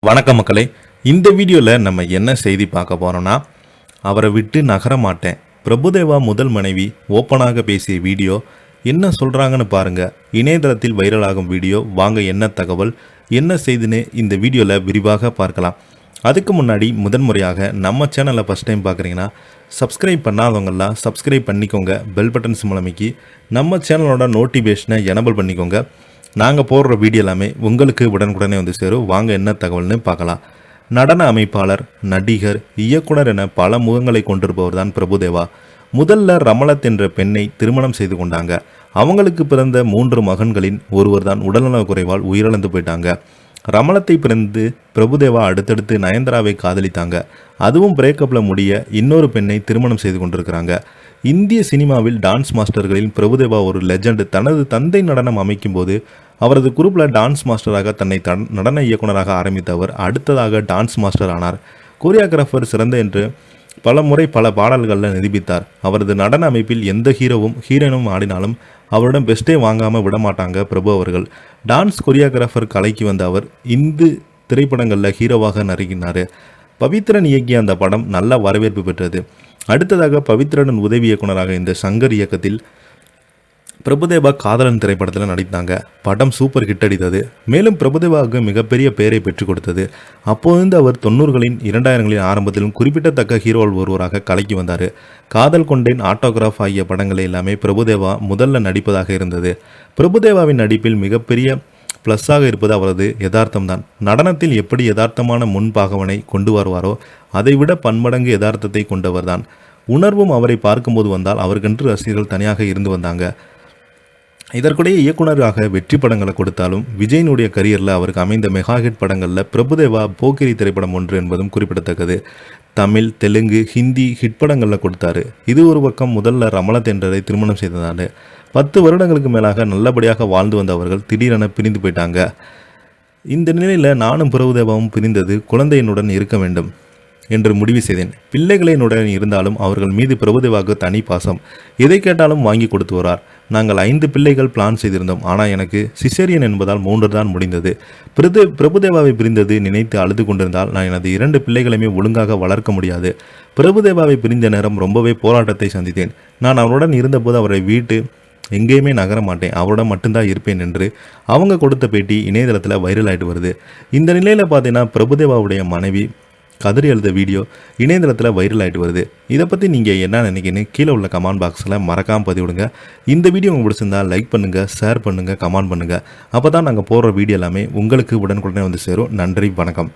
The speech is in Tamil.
வணக்கம் மக்களே. இந்த வீடியோவில் நம்ம என்ன செய்தி பார்க்க போகிறோன்னா, அவரை விட்டு நகர மாட்டேன், பிரபுதேவா முதல் மனைவி ஓப்பனாக பேசிய வீடியோ என்ன சொல்கிறாங்கன்னு பாருங்கள். இணையதளத்தில் வைரலாகும் வீடியோ. வாங்க என்ன தகவல் என்ன செய்துன்னு இந்த வீடியோவில் விரிவாக பார்க்கலாம். அதுக்கு முன்னாடி முதன்முறையாக நம்ம சேனலை ஃபஸ்ட் டைம் பார்க்குறீங்கன்னா சப்ஸ்கிரைப் பண்ணாதவங்கெல்லாம் சப்ஸ்கிரைப் பண்ணிக்கோங்க. பெல் பட்டன்ஸ் மூலமைக்கு நம்ம சேனலோட நோட்டிஃபிகேஷனை எனபிள் பண்ணிக்கோங்க. நாங்கள் போடுற வீடியோ எல்லாமே உங்களுக்கு உடனுக்குடனே வந்து சேரும். வாங்க என்ன தகவல்னு பார்க்கலாம். நடன அமைப்பாளர், நடிகர், இயக்குனர் என பல முகங்களை கொண்டிருப்பவர் தான் பிரபுதேவா. முதல்ல ரமலத் என்ற பெண்ணை திருமணம் செய்து கொண்டாங்க. அவங்களுக்கு பிறந்த 3 மகன்களின் ஒருவர் தான் உடல்நலக் குறைவால் உயிரிழந்து போயிட்டாங்க. ரமலத்தை பிறந்து பிரபுதேவா அடுத்தடுத்து நயன்தாராவை காதலித்தாங்க. அதுவும் பிரேக்கப்பில் முடிய இன்னொரு பெண்ணை திருமணம் செய்து கொண்டிருக்கிறாங்க. இந்திய சினிமாவில் டான்ஸ் மாஸ்டர்களில் பிரபுதேவா ஒரு லெஜண்ட். தனது தந்தை நடனம் அமைக்கும் போது அவரது குரூப்பில் டான்ஸ் மாஸ்டராக தன்னை நடன இயக்குனராக ஆரம்பித்த அவர் அடுத்ததாக டான்ஸ் மாஸ்டர் ஆனார். கோரியோகிராஃபர் சிறந்த என்று பல முறை பல பாடல்களில் நிரூபித்தார். அவரது நடன அமைப்பில் எந்த ஹீரோயினும் ஆடினாலும் அவரிடம் பெஸ்ட்டே வாங்காமல் விடமாட்டாங்க பிரபு அவர்கள். டான்ஸ் கொரியோகிராஃபர் கலைக்கு வந்த அவர் இந்து திரைப்படங்களில் ஹீரோவாக நடிக்கினார். பவித்ரன் இயக்கிய அந்த படம் நல்ல வரவேற்பு பெற்றது. அடுத்ததாக பவித்ரனின் உதவி இயக்குனராக இந்த சங்கர் இயக்கத்தில் பிரபுதேவா காதலன் திரைப்படத்தில் நடித்தாங்க. படம் சூப்பர் ஹிட் அடித்தது. மேலும் பிரபுதேவாவுக்கு மிகப்பெரிய பெயரை பெற்றுக் கொடுத்தது. அப்போது அவர் 90களின் 2000களின் ஆரம்பத்திலும் குறிப்பிடத்தக்க ஹீரோல் ஒருவராக கலைக்கு வந்தார். காதல் கொண்டேன், ஆட்டோகிராஃப் ஆகிய படங்களை எல்லாமே பிரபுதேவா முதல்ல நடிப்பதாக இருந்தது. பிரபுதேவாவின் நடிப்பில் மிகப்பெரிய ப்ளஸ்ஸாக இருப்பது அவரது யதார்த்தம்தான். நடனத்தில் எப்படி யதார்த்தமான முன்பாகவனை கொண்டு வருவாரோ அதைவிட பன்மடங்கு யதார்த்தத்தை கொண்டவர்தான். உணர்வும் அவரை பார்க்கும்போது வந்தால் அவருக்கென்று ரசிகர்கள் தனியாக இருந்து வந்தாங்க. இதற்குடைய இயக்குனராக வெற்றி படங்களை கொடுத்தாலும் விஜயனுடைய கரியரில் அவருக்கு அமைந்த மெகா ஹிட் படங்களில் பிரபுதேவா போக்கிரி திரைப்படம் ஒன்று என்பதும் குறிப்பிடத்தக்கது. தமிழ், தெலுங்கு, ஹிந்தி ஹிட் படங்களில் கொடுத்தாரு. இது ஒரு பக்கம். முதல்ல ரமலத் என்றதை திருமணம் செய்ததாண்டு 10 வருடங்களுக்கு மேலாக நல்லபடியாக வாழ்ந்து வந்தவர்கள் திடீரென பிரிந்து போயிட்டாங்க. இந்த நிலையில் நானும் பிரபுதேவாவும் பிரிந்தது குழந்தையினுடன் இருக்க வேண்டும் என்று முடிவு செய்தேன். பிள்ளைகளினுடன் இருந்தாலும் அவர்கள் மீது பிரபுதேவாவுக்கு தனி பாசம். எதை கேட்டாலும் வாங்கி கொடுத்து வரார். நாங்கள் 5 பிள்ளைகள் பிளான் செய்திருந்தோம். ஆனால் எனக்கு சிசேரியன் என்பதால் 3 தான் முடிந்தது. பிரபுதேவாவை பிரிந்தது நினைத்து அழுது கொண்டிருந்தால் நான் எனது 2 பிள்ளைகளையுமே ஒழுங்காக வளர்க்க முடியாது. பிரபுதேவாவை பிரிந்த நேரம் ரொம்பவே போராட்டத்தை சந்தித்தேன். நான் அவருடன் இருந்தபோது அவரை வீட்டு எங்கேயுமே நகர மாட்டேன், அவருடன் மட்டும்தான் இருப்பேன் என்று அவங்க கொடுத்த பேட்டி இணையதளத்தில் வைரல் ஆகிட்டு வருது. இந்த நிலையில் பார்த்தீங்கன்னா பிரபுதேவாவுடைய மனைவி கதறி எழுத வீடியோ இணையதளத்தில் வைரல் ஆகிட்டு வருது. இதை பற்றி நீங்கள் என்ன நினைக்கிறீங்கன்னு கீழே உள்ள கமெண்ட் பாக்ஸில் மறக்காமல் பதிவிடுங்க. இந்த வீடியோ உங்களுக்கு பிடிச்சிருந்தால் லைக் பண்ணுங்கள், ஷேர் பண்ணுங்கள், கமெண்ட் பண்ணுங்கள். அப்போ தான் நாங்கள் போடுற வீடியோ எல்லாமே உங்களுக்கு உடனுக்குடனே வந்து சேரும். நன்றி, வணக்கம்.